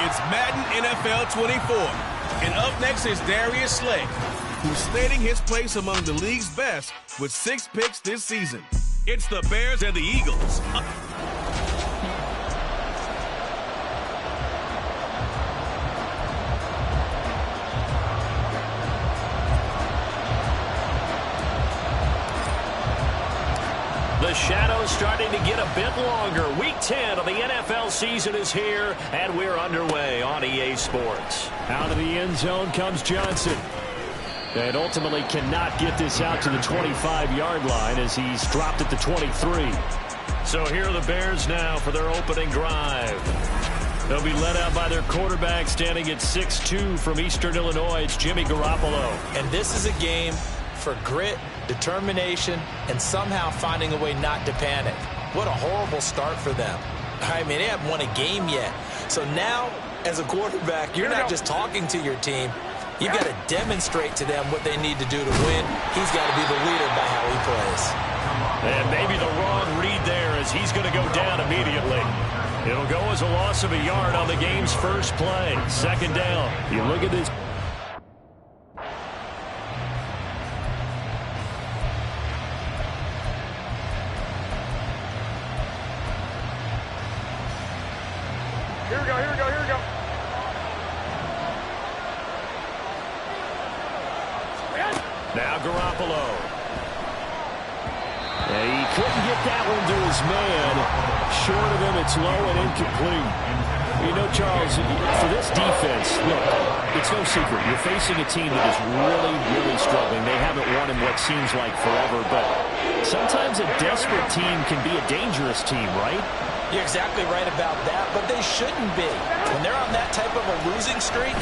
It's Madden NFL 24. And up next is Darius Slay, who's stating his place among the league's best with 6 picks this season. It's the Bears and the Eagles. The shadow's starting to get a bit longer. Week 10 of the NFL season is here, and we're underway on EA Sports. Out of the end zone comes Johnson. And ultimately cannot get this out to the 25-yard line as he's dropped at the 23. So here are the Bears now for their opening drive. They'll be led out by their quarterback standing at 6'2" from Eastern Illinois. It's Jimmy Garoppolo. And this is a game for grit, determination, and somehow finding a way not to panic. What a horrible start for them. I mean, they haven't won a game yet. So now, as a quarterback, you're not just talking to your team. You've got to demonstrate to them what they need to do to win. He's got to be the leader by how he plays. And maybe the wrong read there as he's going to go down immediately. It'll go as a loss of a yard on the game's first play. Second down. You look at this. Here we go, here we go, here we go. Now Garoppolo. And he couldn't get that one to his man. Short of him, it's low and incomplete. You know, Charles, for this defense, look, it's no secret. You're facing a team that is really, really struggling. They haven't won in what seems like forever, but sometimes a desperate team can be a dangerous team, right? You're exactly right about that, but they shouldn't be. When they're on that type of a losing streak,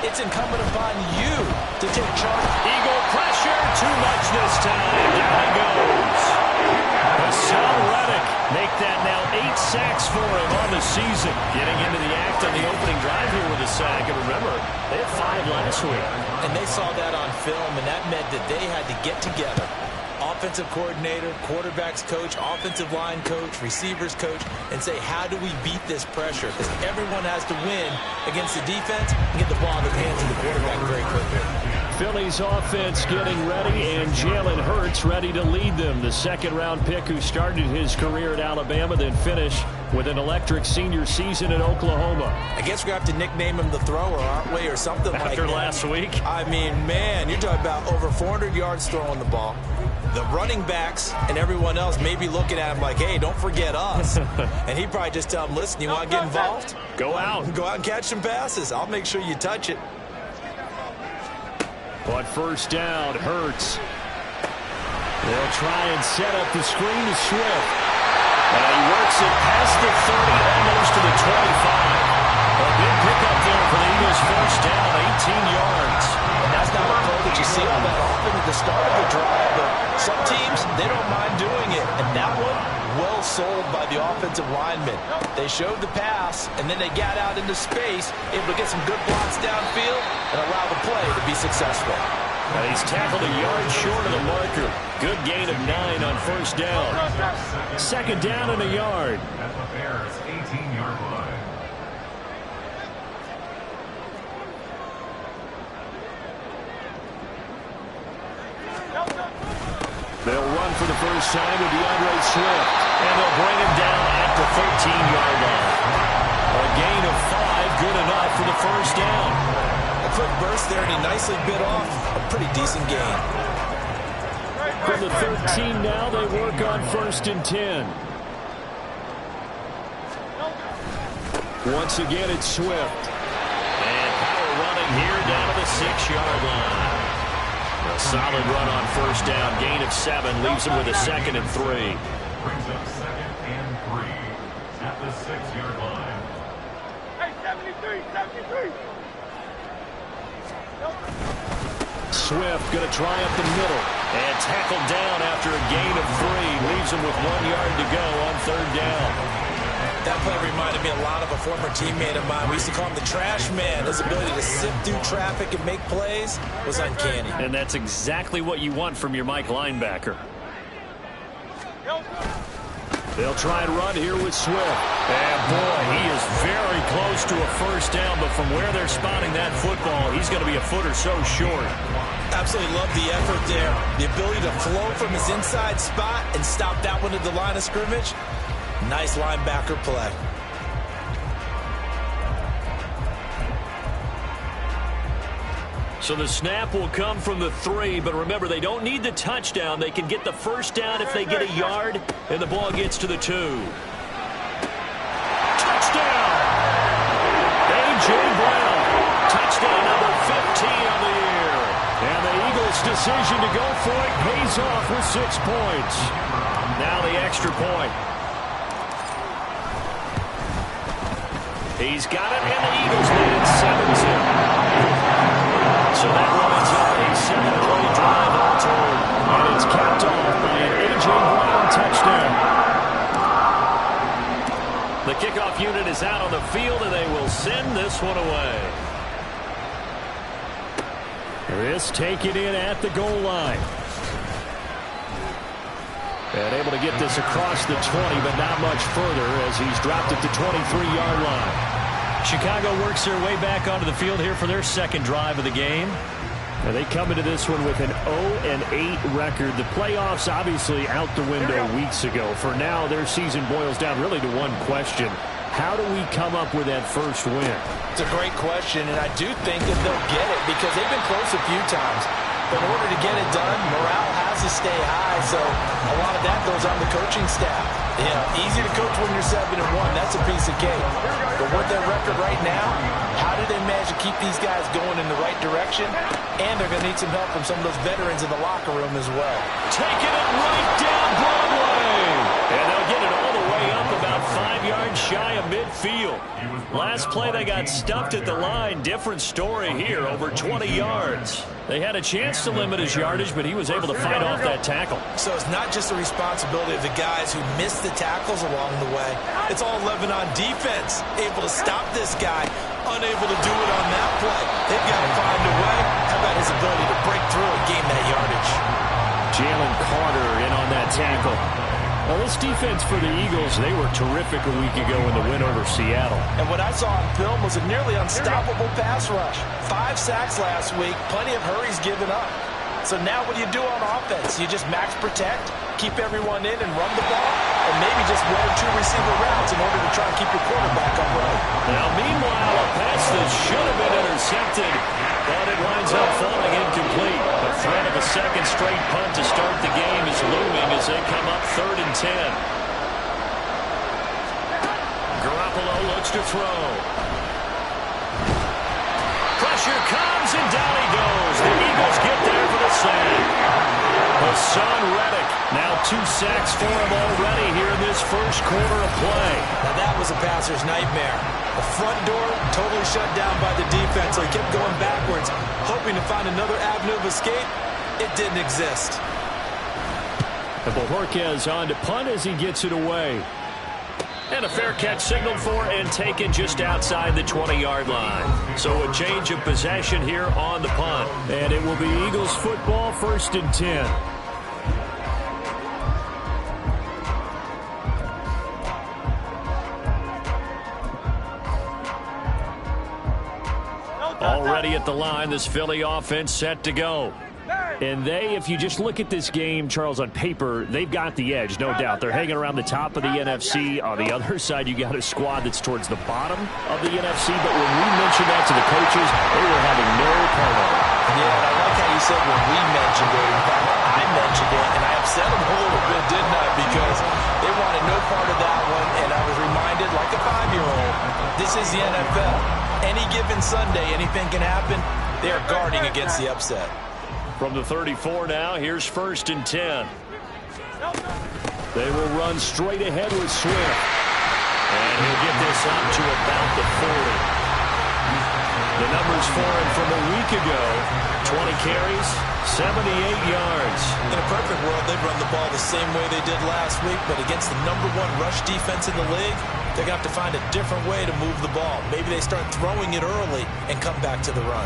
it's incumbent upon you to take charge. Eagle pressure, too much this time. Down he goes. Hassan Reddick make that now 8 sacks for him on the season. Getting into the act on the opening drive here with a sack. And remember, they had 5 last week. And they saw that on film, and that meant that they had to get together. Offensive coordinator, quarterbacks coach, offensive line coach, receivers coach, and say, how do we beat this pressure? Because everyone has to win against the defense and get the ball in the hands of the quarterback very quickly. Philly's offense getting ready, and Jalen Hurts ready to lead them. The second-round pick who started his career at Alabama, then finished with an electric senior season in Oklahoma. I guess we're going to have to nickname him the thrower, aren't we, or something like that. After last week? I mean, man, you're talking about over 400 yards throwing the ball. The running backs and everyone else may be looking at him like, hey, don't forget us. And he'd probably just tell him, listen, you want to get involved? Go out. Go out and catch some passes. I'll make sure you touch it. But first down, Hurts. They'll try and set up the screen to Swift. And he works it past the 30, almost to the 25. A big pickup there for the Eagles' first down, 18 yards. And that's not a play that you see all that often at the start of the drive, but some teams, they don't mind doing it. And that one, well sold by the offensive lineman. They showed the pass, and then they got out into space, able to get some good blocks downfield and allow the play to be successful. And he's tackled a yard short of the marker. Good gain of 9 on first down. Second down and a yard. At the Bears' 18-yard line. They'll run for the first time with DeAndre Swift. And they'll bring him down at the 13-yard line. A gain of 5, good enough for the first down. A quick burst there, and he nicely bit off a pretty decent gain. From the 13 now, they work on first and 10. Once again, it's Swift. And power running here down to the 6-yard line. A solid run on first down. Gain of 7 leaves him with a 2nd and 3. Brings up 2nd and 3 at the 6-yard line. Hey, 73, 73. Swift going to try up the middle. And tackled down after a gain of 3. Leaves him with 1 yard to go on third down. That play reminded me a lot of a former teammate of mine. We used to call him the trash man. His ability to sift through traffic and make plays was uncanny. And that's exactly what you want from your Mike linebacker. They'll try and run here with Swift. And boy, he is very close to a first down, but from where they're spotting that football, he's going to be a foot or so short. Absolutely love the effort there. The ability to flow from his inside spot and stop that one at the line of scrimmage. Nice linebacker play. So the snap will come from the 3, but remember, they don't need the touchdown. They can get the first down if they get a yard, and the ball gets to the 2. Touchdown! A.J. Brown. Touchdown number 15 on the year. And the Eagles' decision to go for it pays off with 6 points. Now the extra point. He's got it, and the Eagles lead it 7-2. So that runs up a 7-play drive all told. And it's capped off by an A.J. Brown touchdown. The kickoff unit is out on the field, and they will send this one away. This taken in at the goal line. And able to get this across the 20, but not much further as he's dropped it to 23-yard line. Chicago works their way back onto the field here for their second drive of the game. And they come into this one with an 0-8 record. The playoffs obviously out the window weeks ago. For now, their season boils down really to one question. How do we come up with that first win? It's a great question, and I do think that they'll get it because they've been close a few times. But in order to get it done, morale has to stay high, so a lot of that goes on the coaching staff. You know, easy to coach when you're 7-1. That's a piece of cake. But with their record right now, how do they manage to keep these guys going in the right direction? And they're going to need some help from some of those veterans in the locker room as well. Taking it right down Broadway. And they'll get it all the way up about 5 yards shy of midfield. Last play, they got stuffed at the line. Different story here, over 20 yards. They had a chance to limit his yardage, but he was able to fight off that tackle. So it's not just the responsibility of the guys who missed the tackles along the way. It's all 11 on defense, able to stop this guy, unable to do it on that play. They've got to find a way. How about his ability to break through and gain that yardage? Jalen Carter in on that tackle. Well, this defense for the Eagles, they were terrific a week ago in the win over Seattle. And what I saw on film was a nearly unstoppable pass rush. 5 sacks last week, plenty of hurries given up. So now what do you do on offense? You just max protect, keep everyone in and run the ball, and maybe just 1 or 2 receiver routes in order to try and keep your quarterback upright. Now, meanwhile, a pass that should have been intercepted, but it winds up falling incomplete. The threat of a second straight punt to start the game is looming as they come up 3rd and 10. Garoppolo looks to throw. Pressure comes, and down he goes. The Eagles get there for the sack. Hassan Reddick, now 2 sacks for him already here in this first quarter of play. Now that was a passer's nightmare. The front door totally shut down by the defense, so he kept going backwards, hoping to find another avenue of escape. It didn't exist. And Bojorquez on to punt as he gets it away. And a fair catch signaled for and taken just outside the 20-yard line. So a change of possession here on the punt. And it will be Eagles football, 1st and 10. Already at the line, this Philly offense set to go. And they, if you just look at this game, Charles, on paper, they've got the edge, no doubt. They're hanging around the top of the NFC. On the other side, you got a squad that's towards the bottom of the NFC. But when we mentioned that to the coaches, they were having no part of it. Yeah, and I like how you said when we mentioned it. In fact, I mentioned it, and I upset them a little bit, didn't I? Because they wanted no part of that one, and I was reminded, like a 5-year-old, this is the NFL. Any given Sunday, anything can happen. They are guarding against the upset. From the 34 now, here's 1st and 10. They will run straight ahead with Swift. And he'll get this up to about the 40. The numbers for him from a week ago, 20 carries, 78 yards. In a perfect world, they'd run the ball the same way they did last week, but against the #1 rush defense in the league, they're going to have to find a different way to move the ball. Maybe they start throwing it early and come back to the run.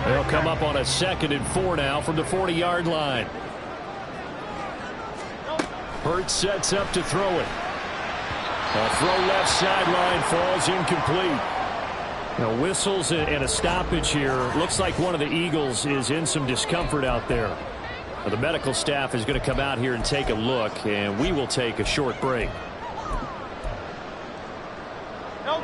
They'll come up on a 2nd and 4 now from the 40-yard line. Hurts sets up to throw it. A throw left sideline falls incomplete. Now whistles and a stoppage here. Looks like one of the Eagles is in some discomfort out there. Well, the medical staff is going to come out here and take a look, and we will take a short break.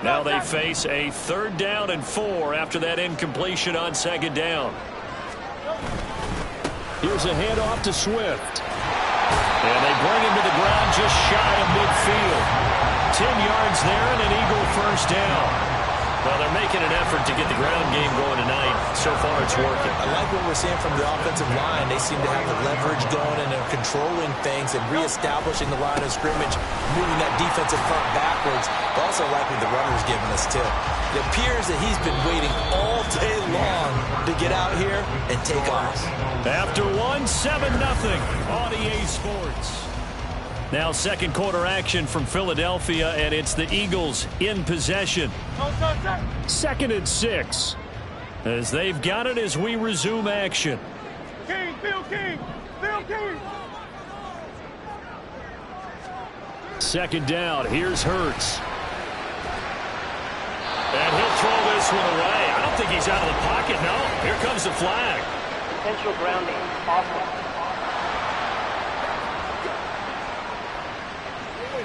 Now they face a 3rd down and 4 after that incompletion on 2nd down. Here's a handoff to Swift. And they bring him to the ground just shy of midfield. 10 yards there and an Eagle 1st down. Well, they're making an effort to get the ground game going tonight. So far, it's working. I like what we're seeing from the offensive line. They seem to have the leverage going and they're controlling things and reestablishing the line of scrimmage, moving that defensive front backwards. But also like what the runner's giving us, too. It appears that he's been waiting all day long to get out here and take off. After 1, 7-0 on EA Sports. Now 2nd quarter action from Philadelphia, and it's the Eagles in possession. 2nd and 6. As they've got it as we resume action. King, Bill King, Bill King. 2nd down. Here's Hurts. And he'll throw this one away. I don't think he's out of the pocket, no. Here comes the flag. Potential grounding. Awesome.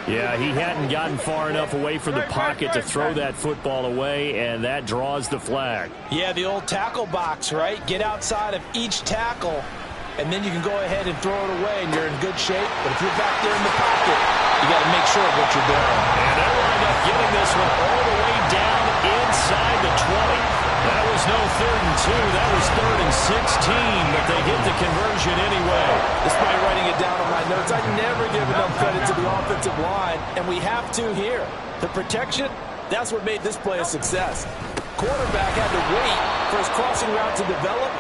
Yeah, he hadn't gotten far enough away from the pocket to throw that football away, and that draws the flag. Yeah, the old tackle box, right? Get outside of each tackle, and then you can go ahead and throw it away, and you're in good shape. But if you're back there in the pocket, you got to make sure of what you're doing. And they'll wind up getting this one all the way down inside the 20. That was no 3rd and 2. That was 3rd and 16, but they get the conversion anyway. Despite writing it down on my notes, I never give enough credit to the offensive line, and we have to here. The protection, that's what made this play a success. Quarterback had to wait for his crossing route to develop,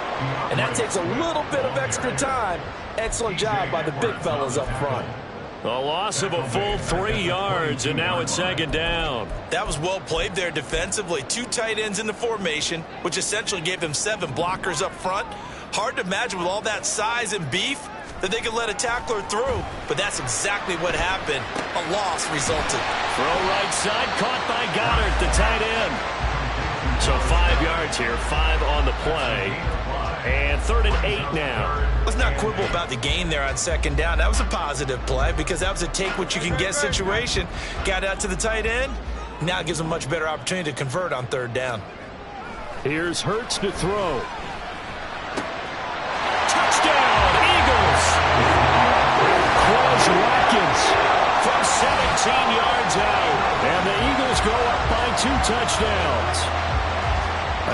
and that takes a little bit of extra time. Excellent job by the big fellas up front. A loss of a full 3 yards, and now it's 2nd down. That was well played there defensively. 2 tight ends in the formation, which essentially gave them 7 blockers up front. Hard to imagine with all that size and beef that they could let a tackler through, but that's exactly what happened. A loss resulted. Throw right side, caught by Goddard, the tight end. So 5 yards here, 5 on the play. And 3rd and 8 now. Let's not quibble about the gain there on 2nd down. That was a positive play because that was a take-what-you-can-get situation. Got out to the tight end. Now it gives them a much better opportunity to convert on 3rd down. Here's Hurts to throw. Touchdown, Eagles! Cross Watkins From 17 yards out. and the Eagles go up by 2 touchdowns.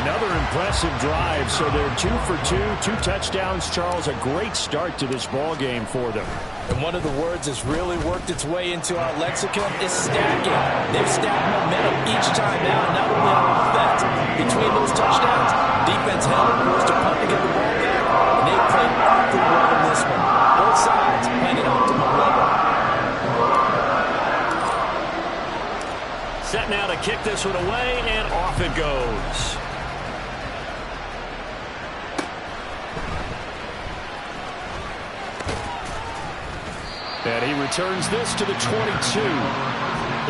Another impressive drive, so they're 2 for 2, 2 touchdowns. Charles, a great start to this ball game for them. And one of the words that's really worked its way into our lexicon is stacking. They've stacked momentum each time out, not only on offense. Between those touchdowns, defense held, forced a punt to get the ball back, and they played awfully well in this one. Both sides playing at optimal level. Set now to kick this one away, and off it goes. And he returns this to the 22.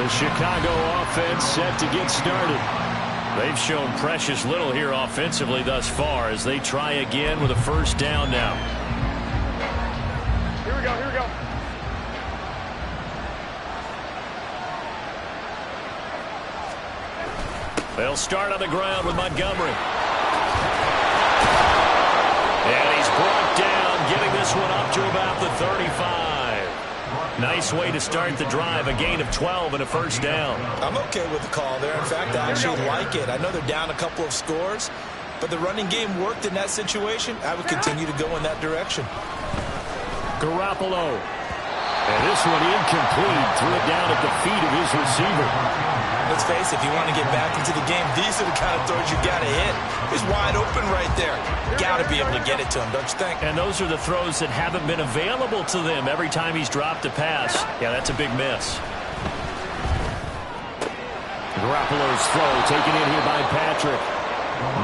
The Chicago offense set to get started. They've shown precious little here offensively thus far as they try again with a 1st down now. Here we go, here we go. They'll start on the ground with Montgomery. And he's brought down, getting this one up to about the 35. Nice way to start the drive, a gain of 12 and a 1st down. I'm okay with the call there. In fact, I actually like it. I know they're down a couple of scores, but the running game worked in that situation. I would continue to go in that direction. Garoppolo. And this one incomplete. Threw it down at the feet of his receiver. Let's face it, if you want to get back into the game, these are the kind of throws you got to hit. He's wide open right there. Got to be able to get it to him, don't you think? And those are the throws that haven't been available to them every time he's dropped a pass. Yeah, that's a big miss. Garoppolo's throw taken in here by Patrick.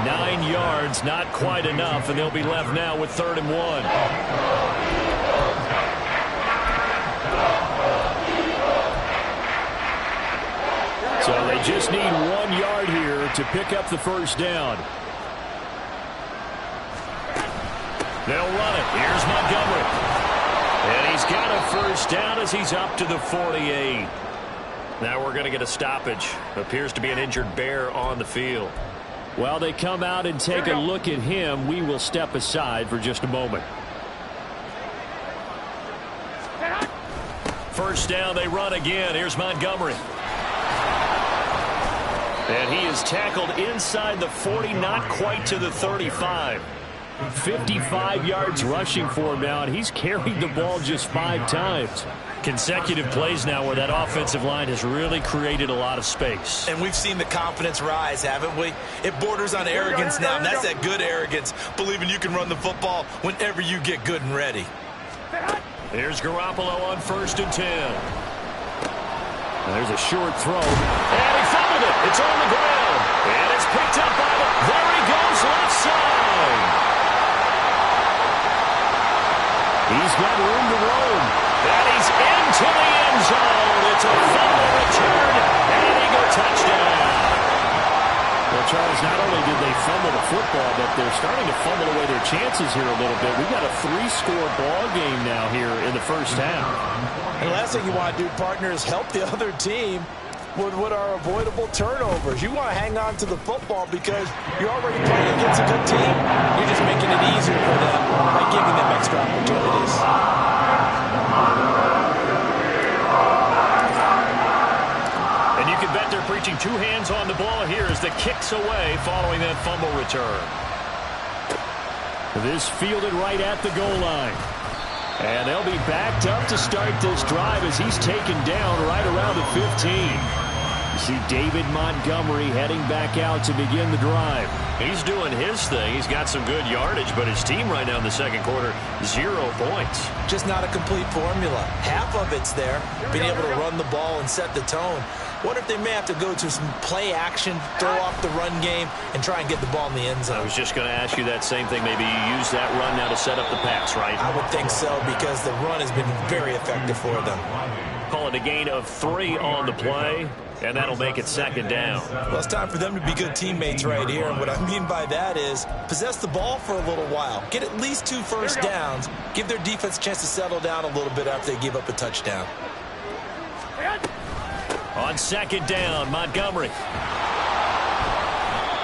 9 yards, not quite enough, and they'll be left now with 3rd and 1. They'll just need 1 yard here to pick up the first down. They'll run it. Here's Montgomery. And he's got a first down as he's up to the 48. Now we're going to get a stoppage. Appears to be an injured Bear on the field. While they come out and take a look at him, we will step aside for just a moment. First down, they run again. Here's Montgomery. And he is tackled inside the 40, not quite to the 35. 55 yards rushing for him now, and he's carried the ball just 5 times. Consecutive plays now where that offensive line has really created a lot of space. And we've seen the confidence rise, haven't we? It borders on arrogance now, and that's that good arrogance, believing you can run the football whenever you get good and ready. Here's Garoppolo on 1st and 10. There's a short throw. And he fumbled it. It's on the ground. And it's picked up by the... There he goes, left side. He's got room to roam. And he's into the end zone. It's a fumble return. And an Eagle touchdown. Well, Charles, not only did they fumble the football, but they're starting to fumble away their chances here a little bit. We've got a 3-score ball game now here in the first half. And the last thing you want to do, partner, is help the other team with what are avoidable turnovers. You want to hang on to the football because you're already playing against a good team. You're just making it easier for them by giving them extra opportunities. And you can bet they're preaching 2 hands on the ball here as the kick's away following that fumble return. This fielded right at the goal line. And they'll be backed up to start this drive as he's taken down right around the 15. You see David Montgomery heading back out to begin the drive. He's doing his thing. He's got some good yardage, but his team right now in the second quarter, 0 points. Just not a complete formula. Half of it's there, being able to run the ball and set the tone. Wonder if they may have to go to some play action, throw off the run game, and try and get the ball in the end zone. I was just going to ask you that same thing. Maybe you use that run now to set up the pass, right? I would think so because the run has been very effective for them. Call it a gain of 3 on the play, and that'll make it second down. Well, it's time for them to be good teammates right here. And what I mean by that is possess the ball for a little while. Get at least 2 first downs. Give their defense a chance to settle down a little bit after they give up a touchdown. On second down, Montgomery.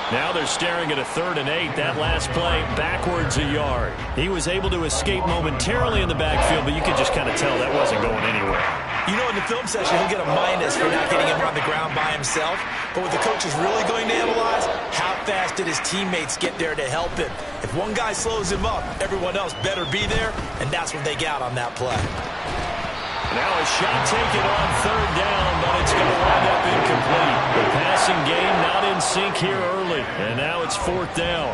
Now they're staring at a 3rd and 8. That last play, backwards a yard. He was able to escape momentarily in the backfield, but you could just kind of tell that wasn't going anywhere. You know, in the film session, he'll get a minus for not getting him on the ground by himself. But what the coach is really going to analyze, how fast did his teammates get there to help him? If one guy slows him up, everyone else better be there, and that's what they got on that play. Now a shot taken on 3rd down, but it's going to wind up incomplete. The passing game not in sync here early, and now it's 4th down.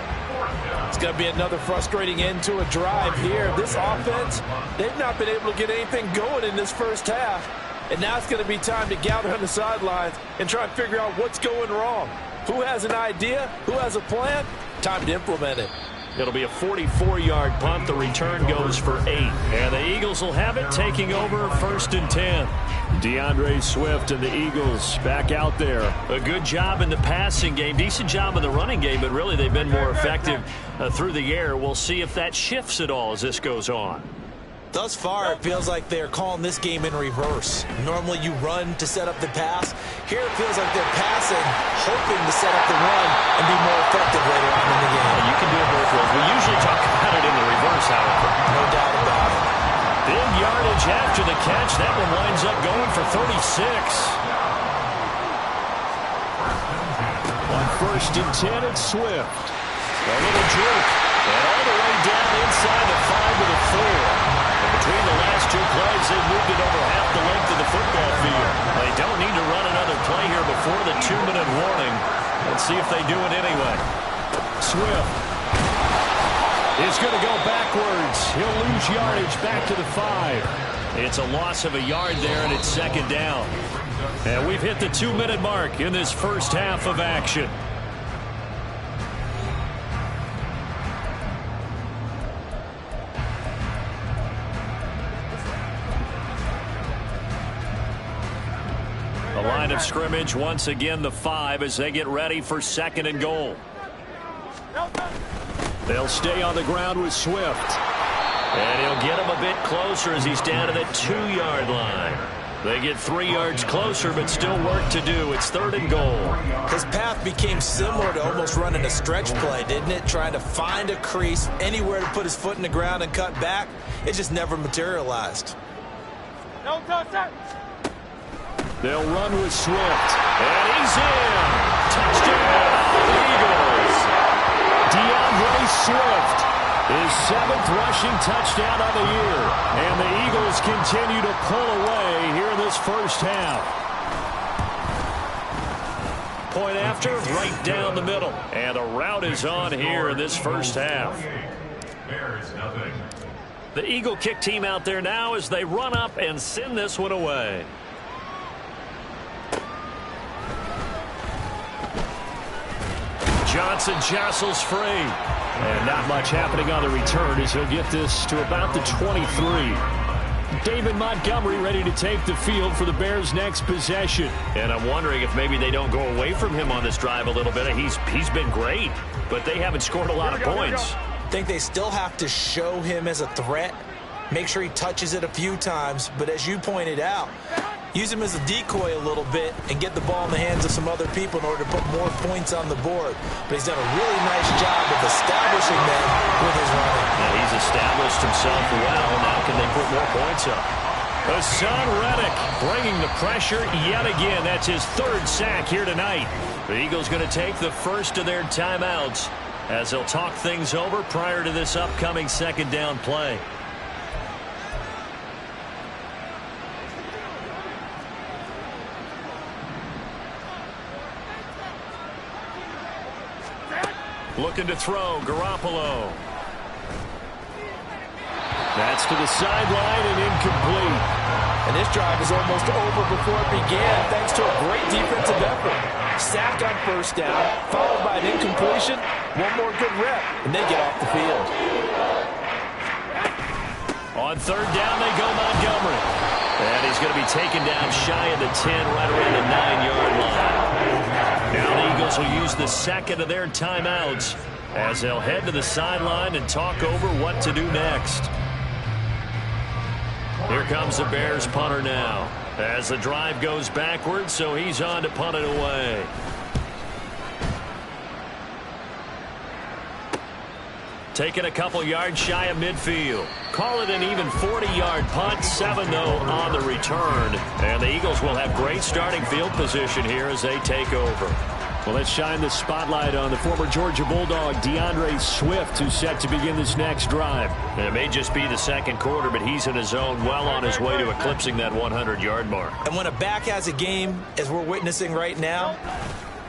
It's going to be another frustrating end to a drive here. This offense, they've not been able to get anything going in this first half. And now it's going to be time to gather on the sidelines and try and figure out what's going wrong. Who has an idea? Who has a plan? Time to implement it. It'll be a 44-yard punt. The return goes for 8. And the Eagles will have it, taking over 1st and 10. DeAndre Swift and the Eagles back out there. A good job in the passing game. Decent job in the running game, but really they've been more effective through the air. We'll see if that shifts at all as this goes on. Thus far, it feels like they're calling this game in reverse. Normally you run to set up the pass. Here it feels like they're passing, hoping to set up the run and be more effective later on in the game. You can do it both ways. We usually talk about it in the reverse, however. No doubt about it. Big yardage after the catch. That one winds up going for 36. On 1st and 10, it's Swift. A little jerk. And all the way down inside the 5 to the 4. Between the last 2 plays, they've moved it over half the length of the football field. They don't need to run another play here before the 2-minute warning. Let's see if they do it anyway. Swift is going to go backwards. He'll lose yardage back to the 5. It's a loss of a yard there, and it's second down. And we've hit the 2-minute mark in this first half of action. line of scrimmage, once again the 5 as they get ready for 2nd and goal. They'll stay on the ground with Swift. And he'll get him a bit closer as he's down to the 2-yard line. They get 3 yards closer, but still work to do. It's 3rd and goal. His path became similar to almost running a stretch play, didn't it? Trying to find a crease, anywhere to put his foot in the ground and cut back. It just never materialized. No touch that. They'll run with Swift. And he's in. Touchdown, Eagles. DeAndre Swift. His 7th rushing touchdown of the year. And the Eagles continue to pull away here in this first half. Point after, right down the middle. And a rout is on here in this first half. Bears nothing. The Eagle kick team out there now as they run up and send this one away. Johnson jostles free. And not much happening on the return as he'll get this to about the 23. David Montgomery ready to take the field for the Bears' next possession. And I'm wondering if maybe they don't go away from him on this drive a little bit. He's been great, but they haven't scored a lot of points. I think they still have to show him as a threat. Make sure he touches it a few times. But as you pointed out, use him as a decoy a little bit and get the ball in the hands of some other people in order to put more points on the board. But he's done a really nice job of establishing them with his running. Yeah, he's established himself well. Now can they put more points up? Hassan Reddick bringing the pressure yet again. That's his 3rd sack here tonight. The Eagles going to take the first of their timeouts as they'll talk things over prior to this upcoming 2nd down play. Looking to throw, Garoppolo. That's to the sideline and incomplete. And this drive is almost over before it began thanks to a great defensive effort. Sack on 1st down, followed by an incompletion. One more good rep, and they get off the field. On 3rd down, they go Montgomery. And he's going to be taken down shy of the 10, right around the 9-yard line. Now the Eagles will use the 2nd of their timeouts as they'll head to the sideline and talk over what to do next. Here comes the Bears punter now as the drive goes backwards, so he's on to punt it away. Taking a couple yards shy of midfield. Call it an even 40-yard punt, 7 though on the return. And the Eagles will have great starting field position here as they take over. Well, let's shine the spotlight on the former Georgia Bulldog, DeAndre Swift, who's set to begin this next drive. And it may just be the 2nd quarter, but he's in his zone, well on his way to eclipsing that 100-yard mark. And when a back has a game, as we're witnessing right now,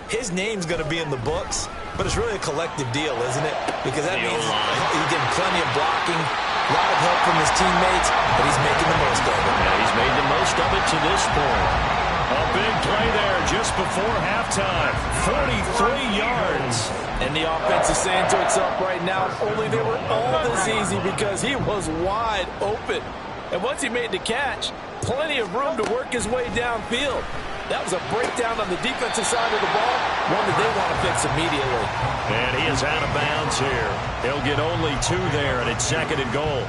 his name's going to be in the books, but it's really a collective deal, isn't it? Because that means he's getting plenty of blocking, a lot of help from his teammates, but he's making the most of it. Yeah, he's made the most of it to this point. A big play there just before halftime. 43 yards. And the offense is saying to itself right now, only they were all this easy because he was wide open. And once he made the catch, plenty of room to work his way downfield. That was a breakdown on the defensive side of the ball, one that they want to fix immediately. And he is out of bounds here. He'll get only 2 there, and it's 2nd and goal.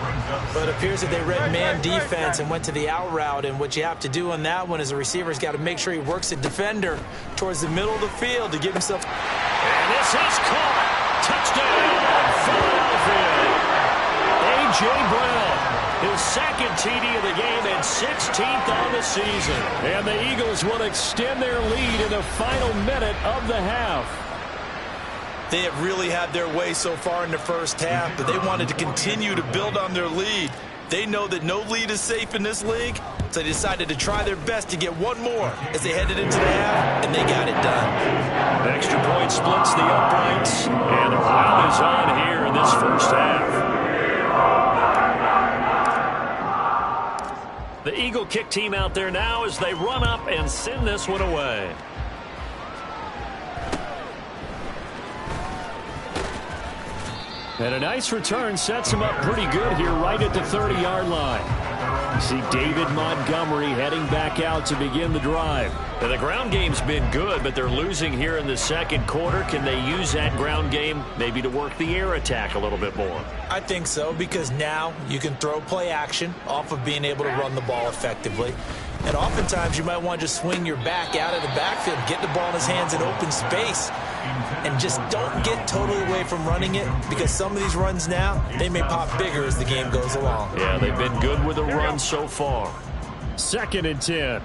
But it appears that they read man defense and went to the out route, and what you have to do on that one is the receiver's got to make sure he works the defender towards the middle of the field to give himself. And this is caught. Touchdown, Philadelphia. A.J. Brown. His 2nd TD of the game and 16th on the season. And the Eagles will extend their lead in the final minute of the half. They have really had their way so far in the first half, but they wanted to continue to build on their lead. They know that no lead is safe in this league, so they decided to try their best to get one more as they headed into the half, and they got it done. The extra point splits the uprights, and the round is on here in this first half. The Eagle kick team out there now as they run up and send this one away. And a nice return sets him up pretty good here right at the 30-yard line. See David Montgomery heading back out to begin the drive. Now, the ground game's been good, but they're losing here in the second quarter. Can they use that ground game maybe to work the air attack a little bit more? I think so, because now you can throw play action off of being able to run the ball effectively. And oftentimes you might want to just swing your back out of the backfield, get the ball in his hands in open space, and just don't get totally away from running it, because some of these runs now, they may pop bigger as the game goes along. Yeah, they've been good with the run so far. 2nd and 10.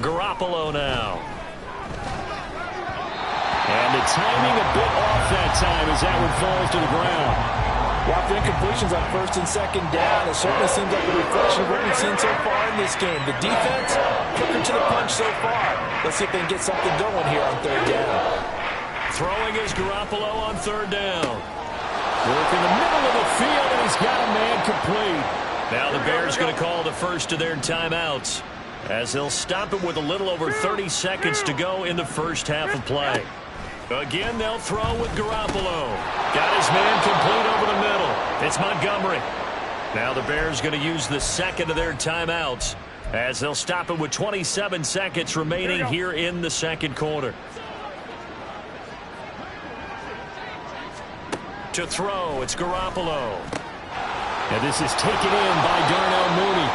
Garoppolo now. And the timing a bit off that time as that one falls to the ground. Well, after incompletions on 1st and 2nd down, it certainly seems like a reflection of what we've seen so far in this game. The defense, quicker to the punch so far. Let's see if they can get something going here on 3rd down. Throwing is Garoppolo on 3rd down. Work in the middle of the field, and he's got a man complete. Now the Bears going to call the first of their timeouts, as they'll stop it with a little over 30 seconds to go in the first half of play. Again, they'll throw with Garoppolo. Got his man complete over the middle. It's Montgomery. Now the Bears going to use the second of their timeouts, as they'll stop it with 27 seconds remaining here in the second quarter. To throw, it's Garoppolo. And this is taken in by Darnell Mooney.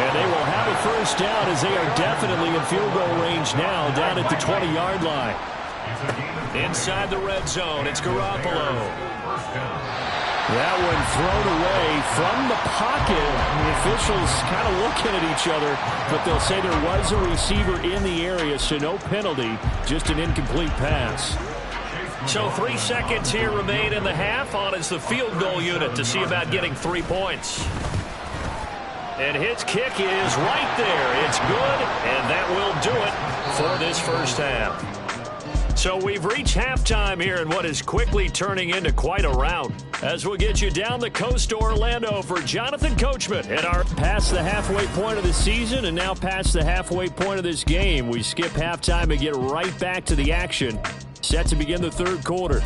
And they will have a first down, as they are definitely in field goal range now, down at the 20-yard line. Inside the red zone, it's Garoppolo. That one thrown away from the pocket. The officials kind of looking at each other, but they'll say there was a receiver in the area, so no penalty, just an incomplete pass. So 3 seconds here remain in the half. On is the field goal unit to see about getting 3 points. And his kick is right there. It's good, and that will do it for this first half. So we've reached halftime here in what is quickly turning into quite a rout, as we'll get you down the coast to Orlando for Jonathan Coachman and our past the halfway point of the season, and now past the halfway point of this game. We skip halftime and get right back to the action. Set to begin the third quarter.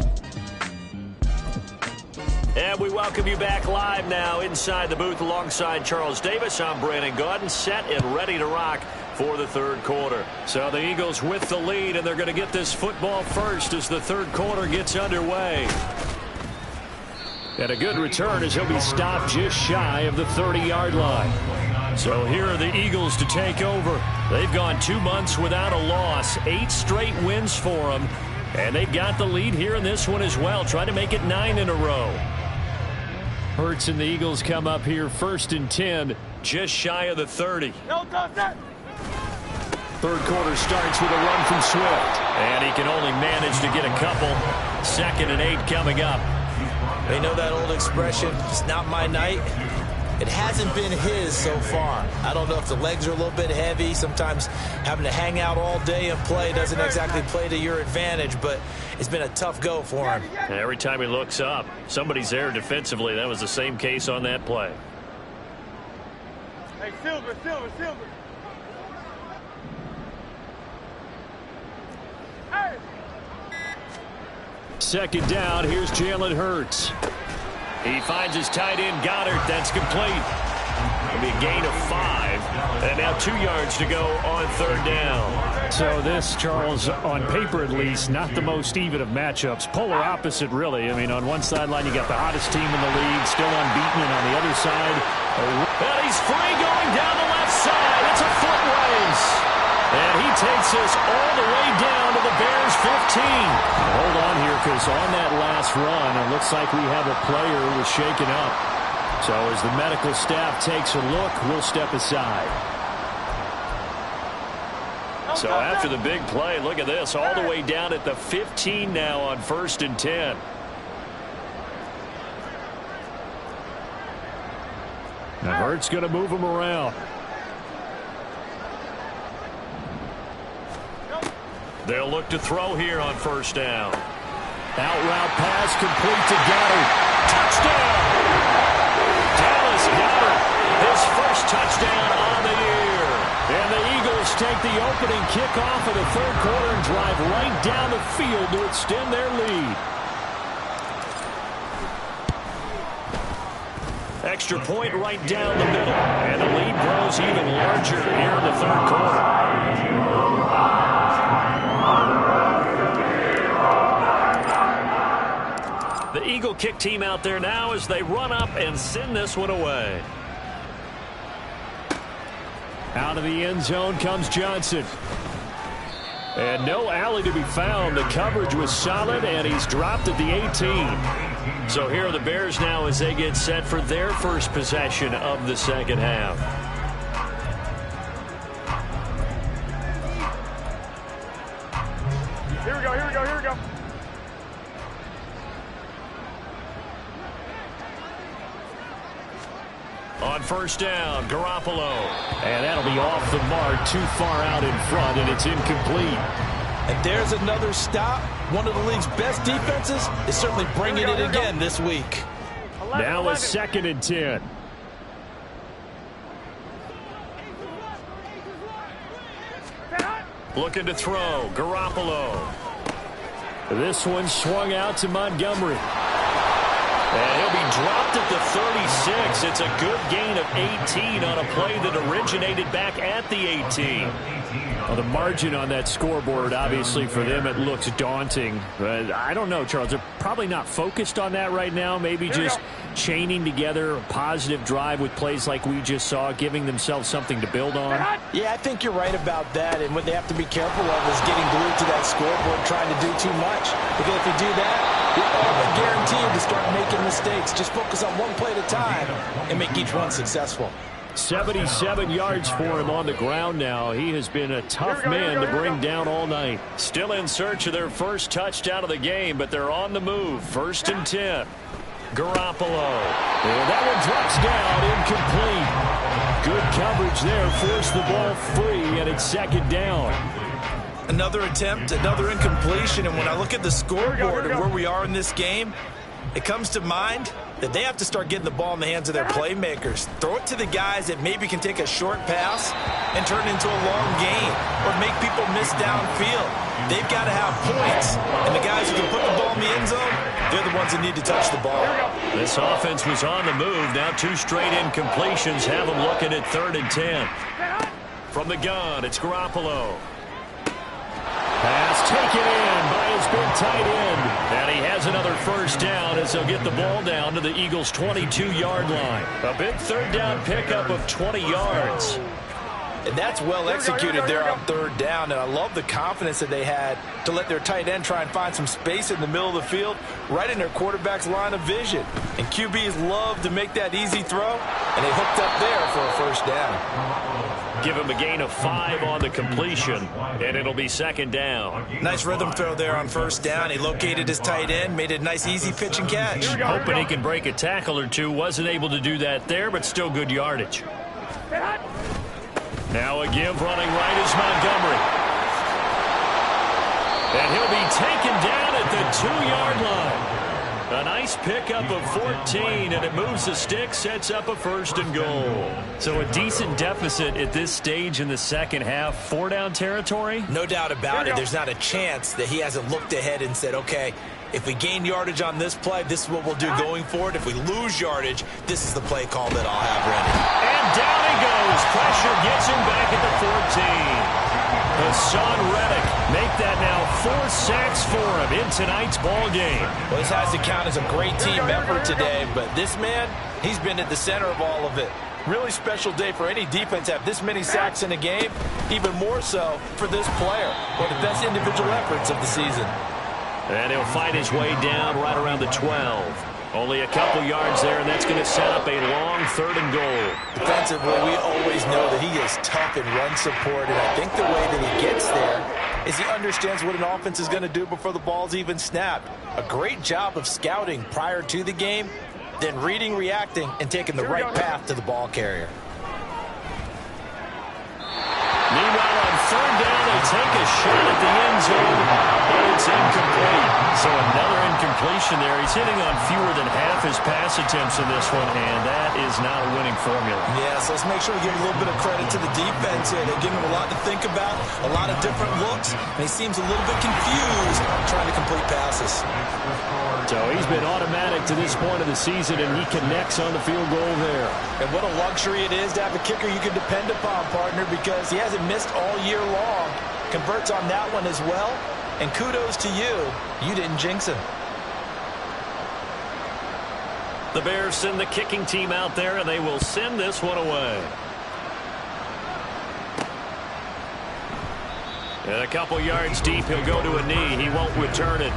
And we welcome you back live now inside the booth alongside Charles Davis. I'm Brandon Gaudin, set and ready to rock for the third quarter. So the Eagles with the lead, and they're going to get this football first as the third quarter gets underway. And a good return as he'll be stopped just shy of the 30-yard line. So here are the Eagles to take over. They've gone 2 months without a loss, 8 straight wins for them. And they got the lead here in this one as well, trying to make it 9 in a row. Hurts and the Eagles come up here 1st and 10. Just shy of the 30. Third quarter starts with a run from Swift. And he can only manage to get a couple. 2nd and 8 coming up. They know that old expression, it's not my night. It hasn't been his so far. I don't know if the legs are a little bit heavy. Sometimes having to hang out all day and play doesn't exactly play to your advantage, but it's been a tough go for him. And every time he looks up, somebody's there defensively. That was the same case on that play. Hey, Silver. 2nd down, here's Jalen Hurts. He finds his tight end, Goddard. That's complete. It'll be a gain of 5. And now 2 yards to go on 3rd down. So this, Charles, on paper at least, not the most even of matchups. Polar opposite, really. I mean, on one sideline, you got the hottest team in the league, still unbeaten, and on the other side... And he's free going down the left side. It's a foot race. And he takes us all the way down to the Bears' 15. Hold on here, because on that last run, it looks like we have a player who was shaken up. So as the medical staff takes a look, we'll step aside. So after the big play, look at this, all the way down at the 15 now on 1st and 10. Now Hurts going to move him around. They'll look to throw here on 1st down. Out route pass complete to Goddard. Touchdown! Dallas Goddard, his first touchdown on the year. And the Eagles take the opening kickoff of the third quarter and drive right down the field to extend their lead. Extra point right down the middle. And the lead grows even larger here in the third quarter. The Eagle kick team out there now as they run up and send this one away. Out of the end zone comes Johnson. And no alley to be found. The coverage was solid, and he's dropped at the 18. So here are the Bears now as they get set for their first possession of the second half. Here we go, here we go, here we go. On first down, Garoppolo. And that'll be off the mark, too far out in front, and it's incomplete. And there's another stop. One of the league's best defenses is certainly bringing it again this week. Now a 2nd and 10. Looking to throw, Garoppolo. This one swung out to Montgomery. And he'll be dropped at the 36. It's a good gain of 18 on a play that originated back at the 18. Well, the margin on that scoreboard, obviously, for them, it looks daunting. But I don't know, Charles. They're probably not focused on that right now. Maybe just chaining together a positive drive with plays like we just saw, giving themselves something to build on. Yeah, I think you're right about that. And what they have to be careful of is getting glued to that scoreboard, trying to do too much. Because if you do that, you're all but guaranteed to start making mistakes. Just focus on one play at a time and make each one successful. 77 yards for him on the ground now. He has been a tough man to bring down all night. Still in search of their first touchdown of the game, but they're on the move. 1st and 10. Garoppolo. And that one drops down, incomplete. Good coverage there. Forced the ball free, and it's 2nd down. Another attempt, another incompletion, and when I look at the scoreboard and where we are in this game, it comes to mind that they have to start getting the ball in the hands of their playmakers. Throw it to the guys that maybe can take a short pass and turn it into a long gain or make people miss downfield. They've got to have points, and the guys who can put the ball in the end zone, they're the ones that need to touch the ball. This offense was on the move. Now 2 straight incompletions have them looking at 3rd and 10. From the gun, it's Garoppolo. Pass taken in by his big tight end. And he has another first down as they'll get the ball down to the Eagles' 22-yard line. A big 3rd down pickup of 20 yards. And that's well executed there on 3rd down. And I love the confidence that they had to let their tight end try and find some space in the middle of the field, right in their quarterback's line of vision. And QBs love to make that easy throw, and they hooked up there for a first down. Give him a gain of 5 on the completion, and it'll be 2nd down. Nice rhythm throw there on 1st down. He located his tight end, made a nice easy pitch and catch. Hoping he can break a tackle or two. Wasn't able to do that there, but still good yardage. Now a give running right is Montgomery. And he'll be taken down at the 2-yard line. A nice pickup of 14, and it moves the stick, sets up a 1st and goal. So a decent deficit at this stage in the second half. 4-down territory? No doubt about it. There's not a chance that he hasn't looked ahead and said, okay, if we gain yardage on this play, this is what we'll do going forward. If we lose yardage, this is the play call that I'll have ready. And down he goes. Pressure gets him back at the 14. Hassan Reddick make that now 4 sacks for him in tonight's ball game. Well, this has to count as a great team effort today, but this man, he's been at the center of all of it. Really special day for any defense to have this many sacks in a game, even more so for this player. One of the best individual efforts of the season. And he'll fight his way down right around the 12. Only a couple yards there, and that's going to set up a long 3rd and goal. Defensively, we always know that he is tough in run support, and I think the way that he gets there is he understands what an offense is going to do before the ball's even snapped. A great job of scouting prior to the game, then reading, reacting, and taking the right path to the ball carrier. Meanwhile, on 3rd down, they They take a shot at the end zone, but it's incomplete. So another incompletion there. He's hitting on fewer than half his pass attempts in this one, and that is not a winning formula. Yeah, so let's make sure we give a little bit of credit to the defense here. They're giving him a lot to think about, a lot of different looks, and he seems a little bit confused trying to complete passes. So he's been automatic to this point of the season, and he connects on the field goal there. And what a luxury it is to have a kicker you can depend upon, partner, because he hasn't missed all year long. Converts on that one as well. And kudos to you. You didn't jinx him. The Bears send the kicking team out there, and they will send this one away. And a couple yards deep, he'll go to a knee. He won't return it.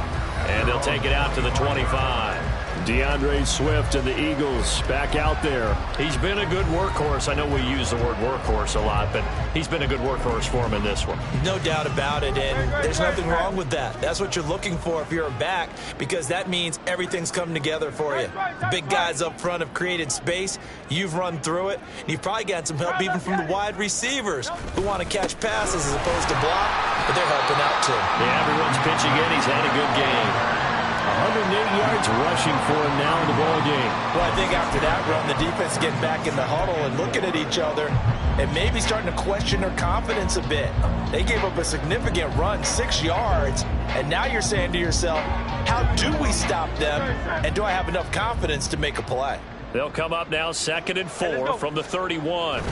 And they'll take it out to the 25. DeAndre Swift and the Eagles back out there. He's been a good workhorse. I know we use the word workhorse a lot, but he's been a good workhorse for him in this one. No doubt about it, and there's nothing wrong with that. That's what you're looking for if you're a back, because that means everything's coming together for you. The big guys up front have created space. You've run through it, and you've probably got some help even from the wide receivers who want to catch passes as opposed to block, but they're helping out too. Yeah, everyone's pitching in. He's had a good game. 108 yards rushing for him now in the ball game. Well, I think after that run, the defense is getting back in the huddle and looking at each other and maybe starting to question their confidence a bit. They gave up a significant run, 6 yards, and now you're saying to yourself, how do we stop them, and do I have enough confidence to make a play? They'll come up now 2nd and 4 from the 31.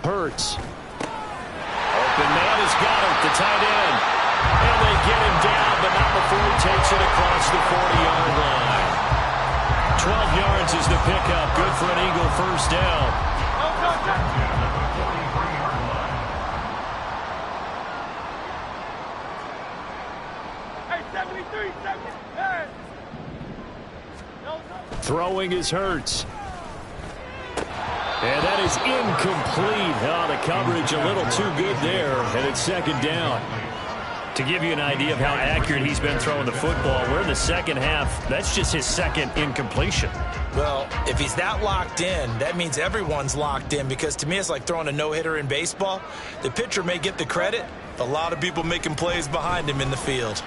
Hurts. Open man has got it, the tight end. And they get him down, but not before he takes it across the 40-yard line. 12 yards is the pickup. Good for an Eagle first down. Hey, 73, 70. Hey. Throwing is Hurts. And that is incomplete. Oh, the coverage a little too good there, and it's 2nd down. To give you an idea of how accurate he's been throwing the football, we're in the second half. That's just his second incompletion. Well, if he's that locked in, that means everyone's locked in, because to me it's like throwing a no-hitter in baseball. The pitcher may get the credit, a lot of people making plays behind him in the field.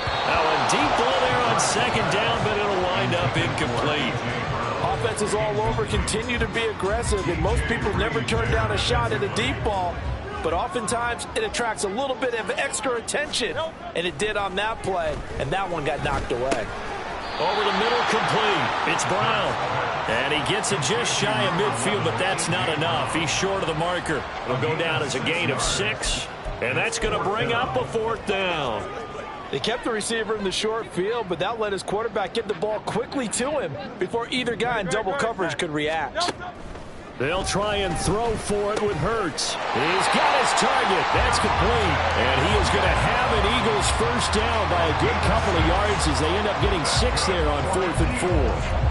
Now a deep ball there on 2nd down, but it'll wind up incomplete. Offenses all over continue to be aggressive, and most people never turn down a shot at a deep ball. But oftentimes it attracts a little bit of extra attention, and it did on that play, and that one got knocked away. Over the middle, complete. It's Brown. And he gets it just shy of midfield, but that's not enough. He's short of the marker. It'll go down as a gain of 6, and that's going to bring up a 4th down. They kept the receiver in the short field, but that let his quarterback get the ball quickly to him before either guy in double coverage could react. They'll try and throw for it with Hurts. He's got his target. That's complete. And he is going to have an Eagles first down by a good couple of yards as they end up getting 6 there on 4th and 4.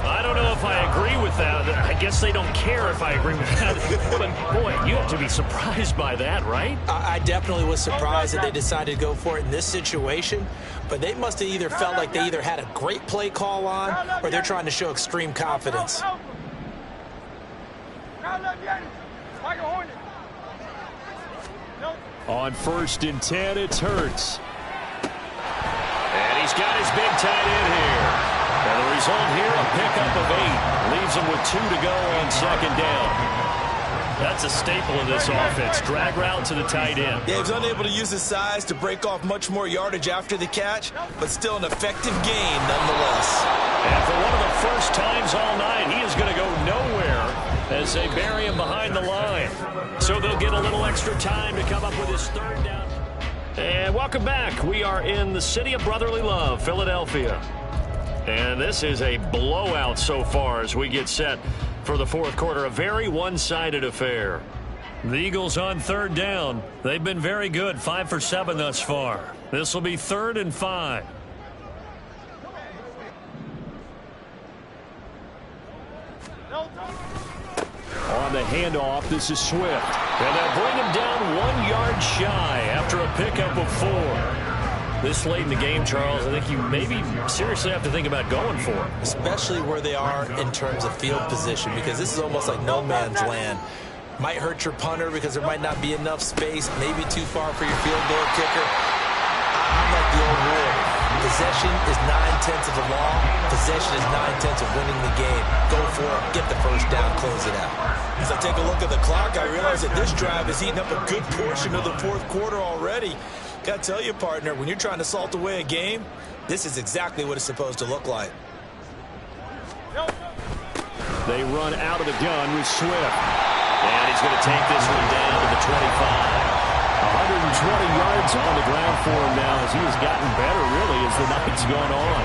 I don't know if I agree with that. I guess they don't care if I agree with that. But, boy, you have to be surprised by that, right? I definitely was surprised that they decided to go for it in this situation. But they must have either felt like they either had a great play call on or they're trying to show extreme confidence. On 1st and 10, it's Hurts. And he's got his big tight end here. And the result here, a pickup of 8. Leaves him with 2 to go on 2nd down. That's a staple of this offense. Drag route to the tight end. Yeah, he was unable to use his size to break off much more yardage after the catch, but still an effective gain nonetheless. And for one of the first times all night, he is going to go nowhere as they bury him behind the line. So they'll get a little extra time to come up with his 3rd down. And welcome back. We are in the city of brotherly love, Philadelphia. And this is a blowout so far as we get set for the 4th quarter. A very one-sided affair. The Eagles on 3rd down. They've been very good, 5 for 7 thus far. This will be 3rd and 5. On the handoff, this is Swift. And they'll bring him down 1 yard shy after a pickup of 4. This late in the game, Charles, I think you maybe seriously have to think about going for it. Especially where they are in terms of field position, because this is almost like no man's land. Might hurt your punter because there might not be enough space, maybe too far for your field goal kicker. I'm like the old rule. Possession is 9/10 of the law. Possession is 9/10 of winning the game. Go for it. Get the first down. Close it out. As I take a look at the clock, I realize that this drive has eaten up a good portion of the fourth quarter already. Got to tell you, partner, when you're trying to salt away a game, this is exactly what it's supposed to look like. They run out of the gun with Swift. And he's going to take this one down to the 25. 120 yards on the ground for him now as he has gotten better, really, as the night's gone on.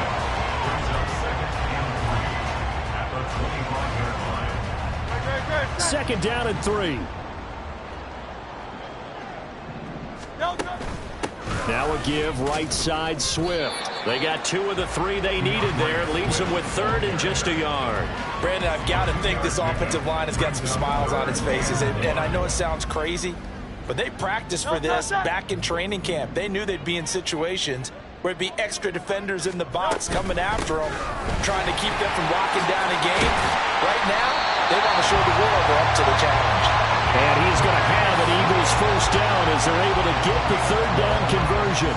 Second down and 3. Now a give right side Swift. They got 2 of the 3 they needed there. Leaves them with 3rd and just a yard. Brandon, I've got to think this offensive line has got some smiles on its faces. And I know it sounds crazy, but they practiced for this back in training camp. They knew they'd be in situations where it'd be extra defenders in the box coming after them, trying to keep them from locking down a game. Right now, they want to show the world they're up to the challenge. And he's going to have an Eagles first down as they're able to get the 3rd down conversion.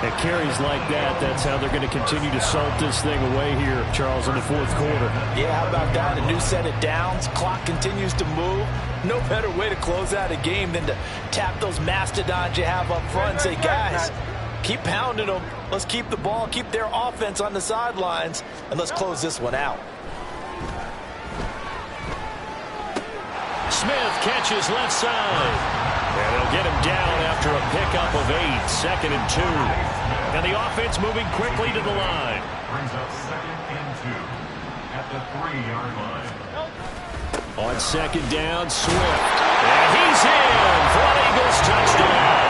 At carries like that, that's how they're going to continue to salt this thing away here, Charles, in the fourth quarter. Yeah, how about that? A new set of downs. Clock continues to move. No better way to close out a game than to tap those mastodons you have up front and say, guys, keep pounding them. Let's keep the ball, keep their offense on the sidelines, and let's close this one out. Smith catches left side. And they'll get him down after a pickup of 8. 2nd and 2. And the offense moving quickly to the line. Brings up 2nd and 2 at the 3-yard line. On second down, Swift. And he's in for an Eagles touchdown.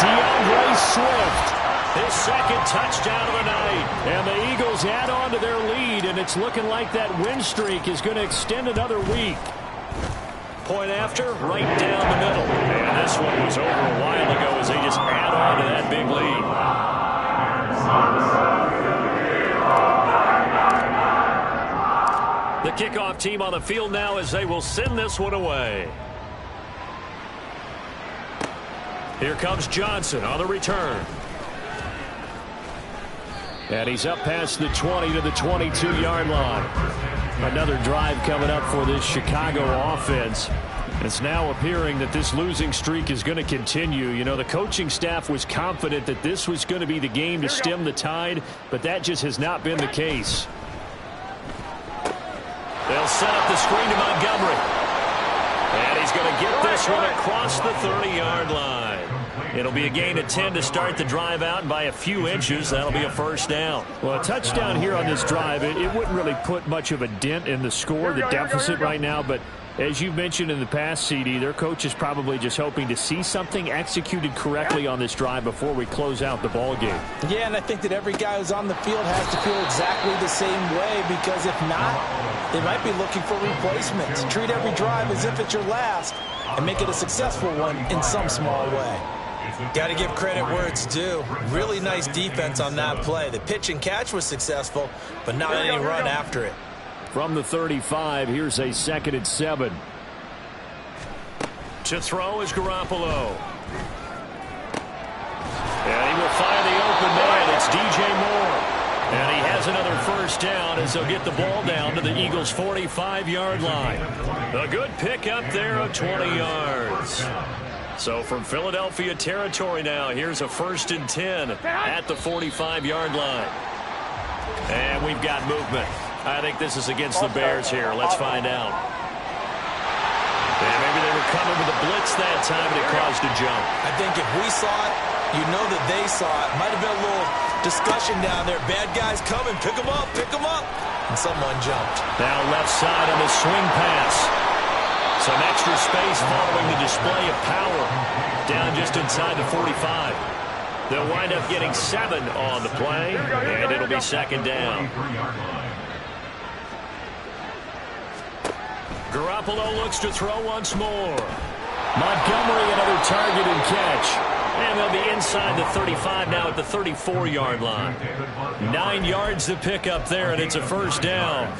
DeAndre Swift. His 2nd touchdown of the night. And the Eagles add on to their lead, and it's looking like that win streak is going to extend another week. Point after, right down the middle. And this one was over a while ago as they just add on to that big lead. The kickoff team on the field now as they will send this one away. Here comes Johnson on the return. And he's up past the 20 to the 22-yard line. Another drive coming up for this Chicago offense. It's now appearing that this losing streak is going to continue. You know, the coaching staff was confident that this was going to be the game to stem the tide, but that just has not been the case. They'll set up the screen to Montgomery. And he's going to get this one across the 30-yard line. It'll be a gain of 10 to start the drive out, and by a few inches, that'll be a first down. Well, a touchdown here on this drive, it wouldn't really put much of a dent in the score, the deficit right now, but as you've mentioned in the past, CD, their coach is probably just hoping to see something executed correctly on this drive before we close out the ball game. Yeah, and I think that every guy who's on the field has to feel exactly the same way, because if not, they might be looking for replacements. Treat every drive as if it's your last and make it a successful one in some small way. Got to give credit where it's due. Really nice defense on that play. The pitch and catch was successful, but not any run after it. From the 35, here's a 2nd and 7. To throw is Garoppolo. And he will find the open man. It's DJ Moore. And he has another first down as they'll get the ball down to the Eagles' 45-yard line. A good pick up there of 20 yards. So from Philadelphia territory now, here's a 1st and 10 at the 45-yard line. And we've got movement. I think this is against the Bears here. Let's find out. And maybe they were coming with a blitz that time, and it caused a jump. I think if we saw it, you know that they saw it. Might have been a little discussion down there. Bad guys coming. Pick them up. Pick them up. And someone jumped. Now left side on the swing pass. Some extra space following the display of power. Down just inside the 45. They'll wind up getting 7 on the play, and it'll be 2nd down. Garoppolo looks to throw once more. Montgomery, another target and catch. And they'll be inside the 35 now at the 34-yard line. 9 yards to pick up there, and it's a first down.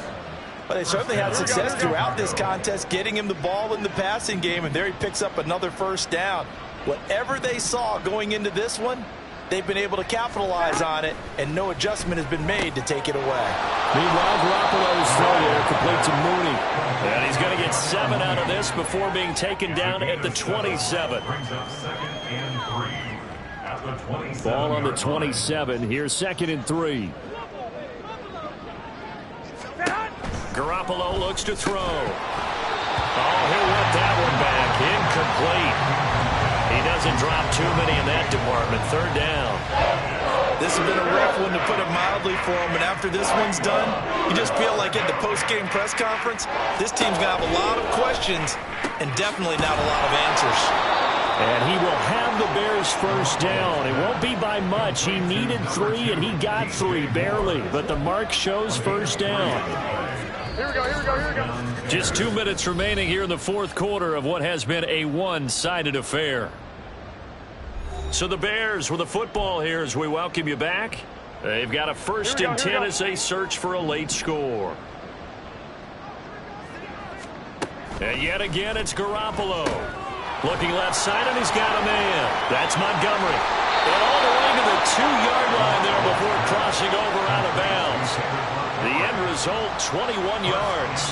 Well, they certainly had success throughout this contest, getting him the ball in the passing game, and there he picks up another first down. Whatever they saw going into this one, they've been able to capitalize on it, and no adjustment has been made to take it away. Meanwhile, Garoppolo's throw there complete to Mooney. And he's going to get 7 out of this before being taken down at the 27. Brings up 2nd and 3 at the 27. Ball on the 27. Here's 2nd and 3. Garoppolo looks to throw. Oh, he'll want that one back. Incomplete. He doesn't drop too many in that department. 3rd down. This has been a rough one, to put it mildly, for him. And after this one's done, you just feel like at the post-game press conference, this team's going to have a lot of questions and definitely not a lot of answers. And he will have the Bears first down. It won't be by much. He needed 3, and he got 3, barely. But the mark shows first down. Here we go, here we go, here we go. Just 2 minutes remaining here in the 4th quarter of what has been a one-sided affair. So the Bears with the football here as we welcome you back. They've got a 1st and 10 as they search for a late score. And yet again, it's Garoppolo. Looking left side, and he's got a man. That's Montgomery. And all the way to the 2-yard line there before crossing over out of bounds. The end result, 21 yards.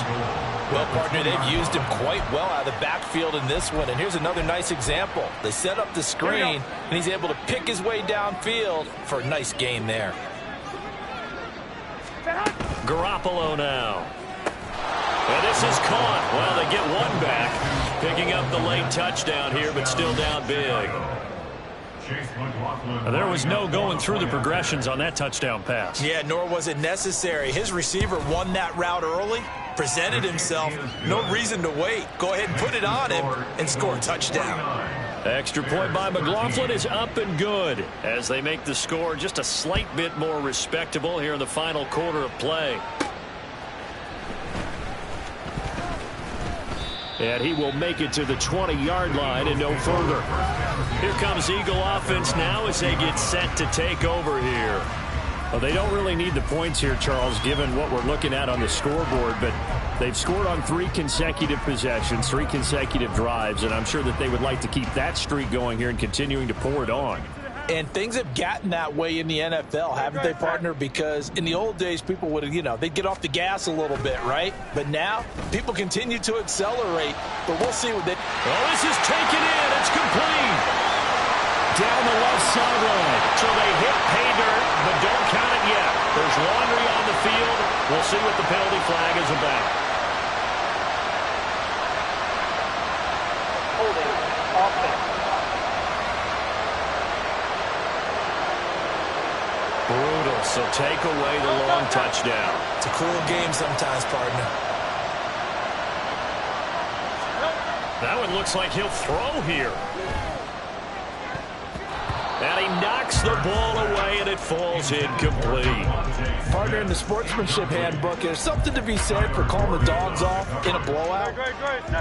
Well, partner, they've used him quite well out of the backfield in this one. And here's another nice example. They set up the screen, and he's able to pick his way downfield for a nice gain there. Garoppolo now. And this is caught. Well, they get one back. Picking up the late touchdown here, but still down big. There was no going through the progressions on that touchdown pass. Yeah, nor was it necessary. His receiver won that route early, presented himself, no reason to wait. Go ahead and put it on him and score a touchdown. Extra point by McLaughlin is up and good as they make the score just a slight bit more respectable here in the final quarter of play. And he will make it to the 20-yard line and no further. Here comes Eagle offense now as they get set to take over here. Well, they don't really need the points here, Charles, given what we're looking at on the scoreboard, but they've scored on 3 consecutive possessions, 3 consecutive drives, and I'm sure that they would like to keep that streak going here and continuing to pour it on. And things have gotten that way in the NFL, haven't they, partner? Because in the old days, people would, they'd get off the gas a little bit, right? But now, people continue to accelerate. But we'll see what they... Oh, this is taken in. It's complete. Down the left sideline. So they hit pay dirt, but don't count it yet. There's laundry on the field. We'll see what the penalty flag is about. Holding. Offense. Brutal, so take away the long touchdown. It's a cruel game sometimes, partner. That one looks like he'll throw here. And he knocks the ball away, and it falls incomplete. Partner, in the sportsmanship handbook, there's something to be said for calling the dogs off in a blowout.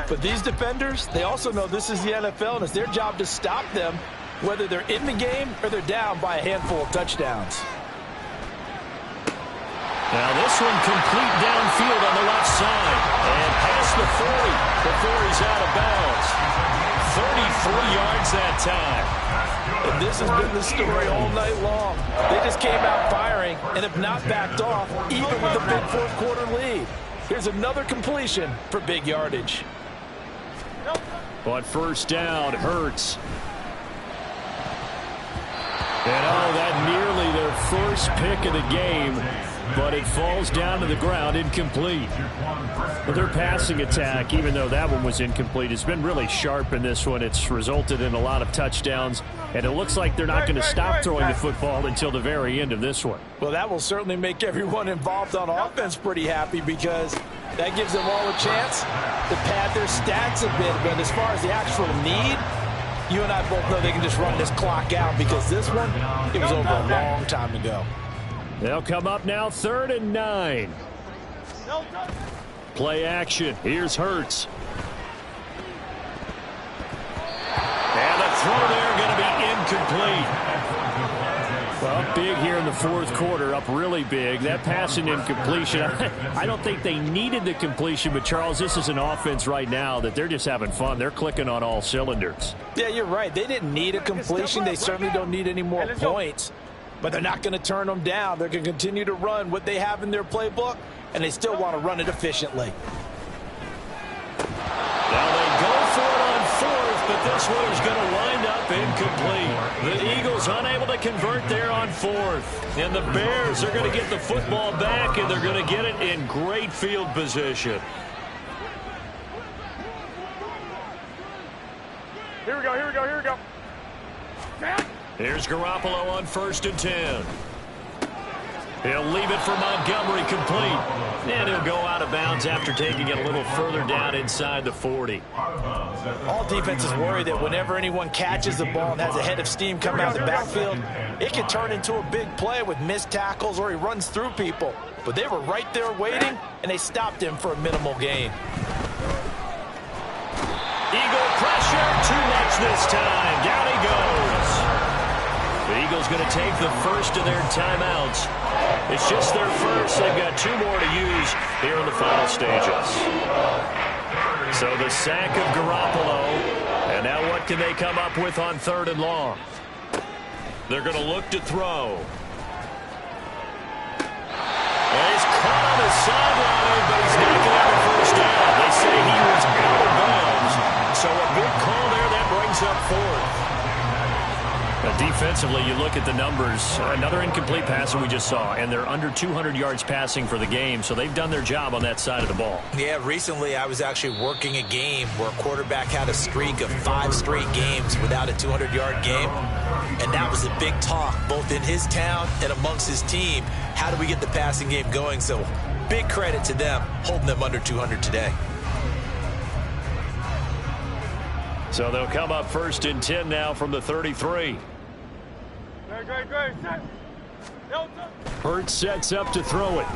But these defenders, they also know this is the NFL, and it's their job to stop them, whether they're in the game or they're down by a handful of touchdowns. Now this one complete downfield on the left side. And past the 40 before he's out of bounds. 33 yards that time. And this has been the story all night long. They just came out firing and have not backed off, even with a big 4th quarter lead. Here's another completion for big yardage. But first down hurts. And that nearly their first pick of the game, but it falls down to the ground incomplete. But their passing attack, even though that one was incomplete, has been really sharp in this one. It's resulted in a lot of touchdowns, and it looks like they're not going to stop throwing the football until the very end of this one. Well, that will certainly make everyone involved on offense pretty happy, because that gives them all a chance to pad their stats a bit. But as far as the actual need, you and I both know they can just run this clock out, because this one, it was over a long time ago. They'll come up now, 3rd and 9. Play action. Here's Hurts. And the throw there going to be incomplete. Well, big here in the fourth quarter, up really big. That passing incompletion, I don't think they needed the completion, but Charles, this is an offense right now that they're just having fun. They're clicking on all cylinders. Yeah, you're right. They didn't need a completion. They certainly don't need any more points, but they're not going to turn them down. They're going to continue to run what they have in their playbook, and they still want to run it efficiently. Now they go for it on fourth, but this one is going to wind up incomplete. The Eagles unable to convert there on fourth. And the Bears are going to get the football back, and they're going to get it in great field position. Here we go, here we go, here we go. Here's Garoppolo on 1st and 10. He'll leave it for Montgomery complete. And he'll go out of bounds after taking it a little further down inside the 40. All defenses worry that whenever anyone catches the ball and has a head of steam coming out of the backfield, it can turn into a big play with missed tackles or he runs through people. But they were right there waiting, and they stopped him for a minimal gain. Eagle pressure, too much this time. Down he goes. The Eagles going to take the first of their timeouts. It's just their first. They've got 2 more to use here in the final stages. So the sack of Garoppolo. And now what can they come up with on 3rd and long? They're going to look to throw. And he's caught on the sideline, but he's not going to have a first down. They say he was out of bounds. So a good call there. That brings up 4th. Defensively, you look at the numbers. Another incomplete pass that we just saw, and they're under 200 yards passing for the game, so they've done their job on that side of the ball. Yeah, recently I was actually working a game where a quarterback had a streak of 5 straight games without a 200-yard game, and that was a big talk both in his town and amongst his team. How do we get the passing game going? So big credit to them holding them under 200 today. So they'll come up 1st and 10 now from the 33. Hurts sets up to throw it.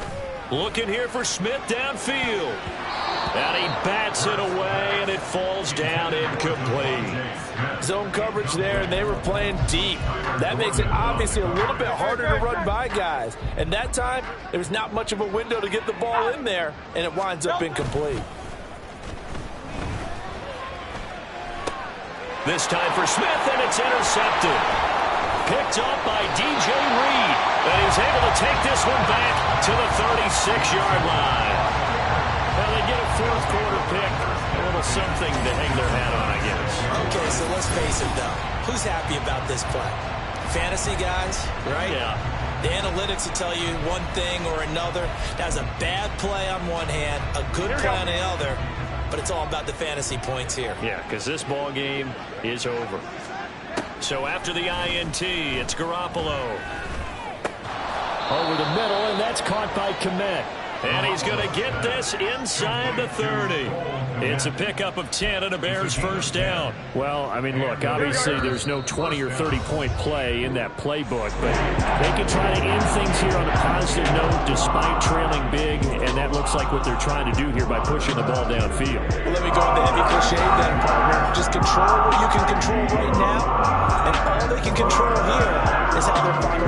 Looking here for Smith downfield. And he bats it away, and it falls down incomplete. Zone coverage there, and they were playing deep. That makes it obviously a little bit harder to run by guys. And that time, there was not much of a window to get the ball in there, and it winds up incomplete. This time for Smith, and it's intercepted. Picked up by DJ Reed. And he's able to take this one back to the 36-yard line. Well, they get a fourth quarter pick. A little something to hang their hat on, I guess. Okay, so let's face it, though. Who's happy about this play? Fantasy guys, right? Yeah. The analytics will tell you one thing or another. That was a bad play on one hand, a good play on the other. But it's all about the fantasy points here. Yeah, because this ball game is over. So after the INT, it's Garoppolo. Over the middle, and that's caught by Kmet. And he's going to get this inside the 30. It's a pickup of 10 and a Bears first down. Well, I mean, look, obviously there's no 20 or 30-point play in that playbook, but they can try to end things here on a positive note despite trailing big, and that looks like what they're trying to do here by pushing the ball downfield. Well, let me go with the heavy cliche then, partner. Just control what you can control right now, and all they can control here is how their final